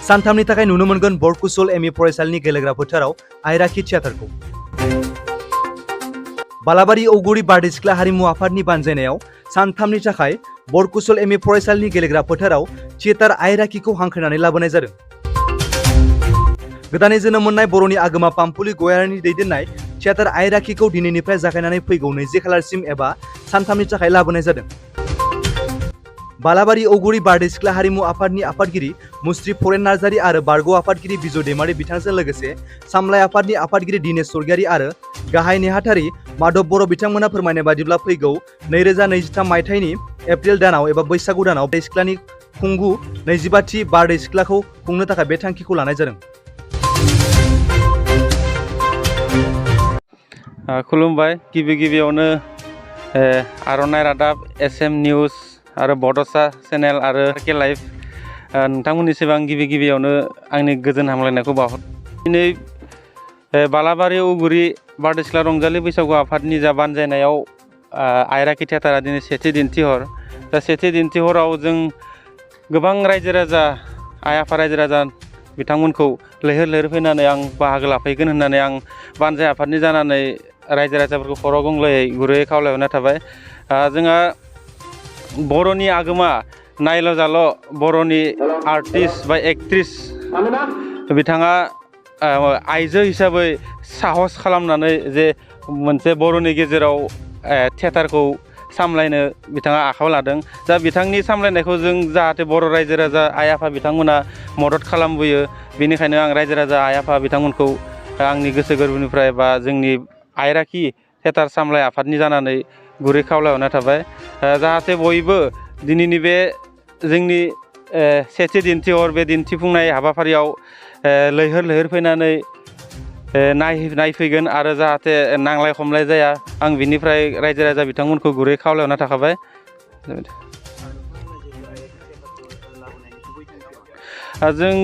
सानथामनि थाखाय नुनो मोनगोन बरकुसल एमइ फरायसालिनि गेलेग्रा फोथाराव आयराखि थियेटारखौ। बालाबारि औगुरि बारदै सिख्ला हारिमु आफादनि बानजायनायाव सानथामनि थाखाय बरकुसल एमइ फरायसालिनि गेलेग्रा फोथाराव थियेटार आयराखिखौ हांख्रायनानै लाबोनाय जादों। गोदानै जोनोम मोननाय बर'नि आगोमा पाम्पुलि गयारिनि दैदेननाय थियेटार आयराखिखौ दिनैनिफ्राय जागायनानै फैगौ 20 खालारसिम एबा सानथामनि थाखाय लाबोनाय जादों। बालाबारि औगुरि बारदै सिख्ला हारिमु आफादनि आफादगिरि मुस्रि फरेन नार्जारि आरो बारग' आफादगिरि बिजय दैमारि बिथांजों लोगोसे सामलाय आफादनि आफादगिरि दिनेश सरगियारि आरो गाहाय नेहाथारि माधव बर' बिथांमोना फोरमायनाय बादिब्ला फैगौ 2023 मायथाइनि एप्रिल दानाव एबा बैसागु दानाव बारदै सिख्लानि खुंगु 25थि बारदै सिख्लाखौ खुंनो थाखाय बे थांखिखौ लानाय जादों। खुलुमबाय। गिबियावनो आर'नाइ रादाब, एसएम निउस आरो बड'सा चेनेल आरो आरके लाइभ नोंथांमोननि सिगां गिबियावनो आंनि गोजोन हामलायनायखौ बावहर। दिनै बालाबारि औगुरि बारदै सिख्ला रंजालि बैसागु आफादनि जा बानजायनायाव आयराखि थियेटारा दिनै सेथि दिन्थिहर। दा सेथि दिन्थिहराव जों गोबां रायजो राजा आइ आफा रायजो राजा बिथांमोनखौ लैहोर फैनानै आं बाहागो लाफैगोन होननानै आं बानजाय आफादनि जानानै रायजो राजाफोरखौ खर' गंग्लायै गुरैयै खावलायहरनाय थाबाय। जोंहा बर'नि आगोमा नायल' जाल' बर'नि आर्टिस्ट बा एक्ट्रिस बिथाङा आइजो हिसाबै साहस खालामनानै जे मोनसे बर'नि गेजेराव थियेटारखौ सामलायनो बिथाङा आखायाव लादों। दा बिथांनि सामलायनायखौ जों जाहाथे बर' रायजो राजा आइ आफा बिथांमोना मदद खालामबोयो, बेनिखायनो आं रायजो राजा आइ आफा बिथांमोनखौ आंनि गोसो गोरबोनिफ्राय बा जोंनि आयराखि थियेटार सामलाय आफादनि जानानै गुरै खावलायहरनाय थाबाय। जाहाथे बयबो दिनैनि बे जोंनि सेथि दिन्थिहर बे दिन्थिफुंनाय हाबाफारियाव लैहोर फैनानै नायफैगोन आरो जाहाथे नांलाय खमलाय जाया, आं बिनिफ्राय रायजो राजा बिथांमोनखौ गुरै खावलायहरना थाखाबाय। जों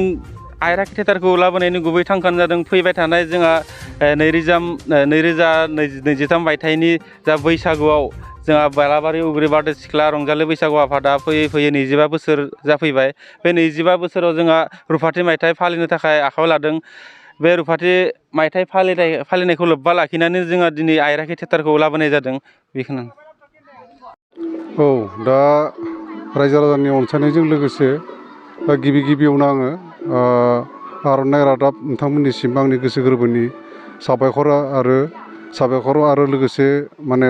आयराखि थियेटारखौ लाबोनायनि गुबै थांखियानो जादों फैबाय थानाय जोंहा 2023 मायथाइनि जा बैसागुआव जोंहा बालाबारि औगुरि बारदै सिख्ला रंजालि बैसागु आफादा फैयै 25 बोसोर जाफैबाय। बे 25 बोसोराव जोंहा रुफाथि मायथाइ फालिनो थाखाय आखायाव लादों। बे रुफाथि मायथाइ फालिनायखौ लोब्बा लाखिनानै जोंहा दिनै आयराखि थियेटारखौ लाबोनाय जादों। बेखौनो दा रायजो राजानि अनसायनायजों लोगोसे गिबियावनो आङो आर'नाइ रादाब नोंथांमोननिसिम आंनि गोसो गोरबोनि साबायखर आरो लोगोसे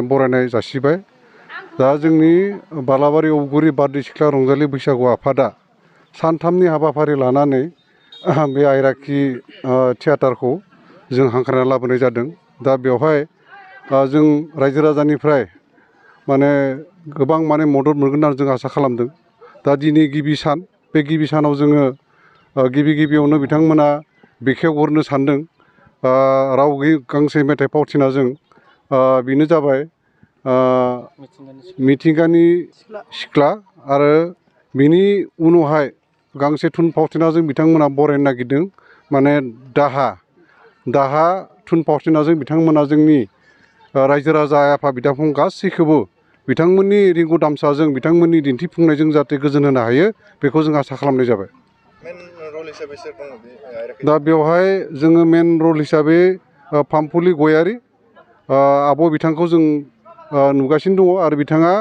बरायनाय जासिबाय। दा जोंनि बालाबारि औगुरि बारदै सिख्ला रंजालि बैसागु आफादा सानथामनि हाबाफारि लानानै बे आयराखि थियेटारखौ जों हांख्रायना लाबोनाय जादों। दा बेवहाय जों रायजो राजानिफ्राय गोबां मदद मोनगोन होननानै जों आसा खालामदों। दा दिनै गिबि सान, बे गिबि सानाव जोङो गिबियावनो बिथांमोना बेखेवहरनो सानदों राव गांसे मेथाइ फावथिना जों, बेनो जाबाय मिथिंगानि सिख्ला, आरो बिनि उनावहाय गांसे थुनफावथिनाजों बिथांमोना बरायनो नागिरदों दाहा थुनफावथिनाजों बिथांमोना जोंनि रायजो राजा आइ आफा बिदा फंबाय गासैखौबो बिथांमोननि रिंगु दामसाजों बिथांमोननि दिन्थिफुंनायजों जाहाथे गोजोन होनो हायो, बेखौ जों आसा खालामनाय जाबाय। दा बेवहाय जोङो मेन रल हिसाबै पाम्पुलि गयारि आब' बिथांखौ जों नुगासिनो दङ, आरो बिथाङा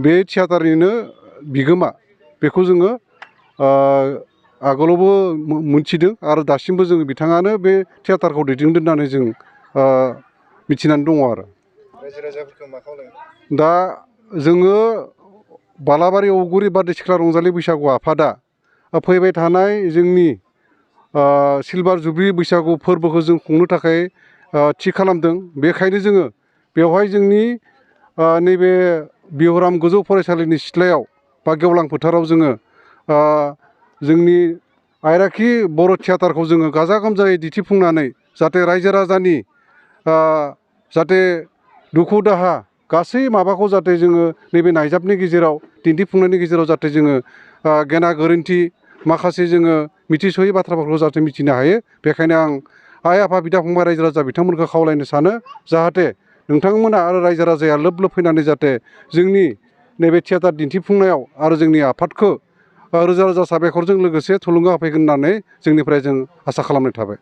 बे थियेटारनिनो बिगोमा, बेखौ जोङो आगोलावबो मोनथिदों आरो दासिमबो जों बिथाङानो बे थियेटारखौ दैदेनदों होननानै जों मिथिनानै दङ। आरो दा जोङो बालाबारि औगुरि बारदै सिख्ला रंजालि बैसागु आफादा फैबाय थानाय जोंनि सिलभार जुबलि बैसागु फोरबोखौ जों खुंनो थाखाय थि खालामदों। बेखायनो जोङो बेवहाय जोंनि नैबे बिहराम गोजौ फरायसालिनि सिथ्लायाव बा गेवलां फोथाराव जोङो जोंनि आयराखि बर' थियेटारखौ जोङो गाजा गोमजायै दिन्थिफुंनानै जाहाथे रायजो राजानि जाहाथे दुखु दाहा गासै माबाखौ जाहाथे जोङो नैबे नायजाबनि गेजेराव दिन्थिफुंनायनि गेजेराव जाहाथे जोङो गेना गोरोन्थि माखासे जोङो मिथिस'यै बाथ्राफोरखौ जाहाथे मिथिनो हायो। बेखायनो आं आइ आफा बिदा फंबाय रायजो राजा बिथांमोनखौ खावलायनो सानो, जाहाथे नोंथांमोना आरो रायजो राजाया लोब फैनानै जाहाथे जोंनि नैबे थियेटार दिन्थिफुंनायाव आरो जोंनि आफादखौ रोजा रोजा साबायखरजों लोगोसे थुलुंगा होफैगोन होननानै जोंनिफ्राय जों आसा खालामनाय थाबाय।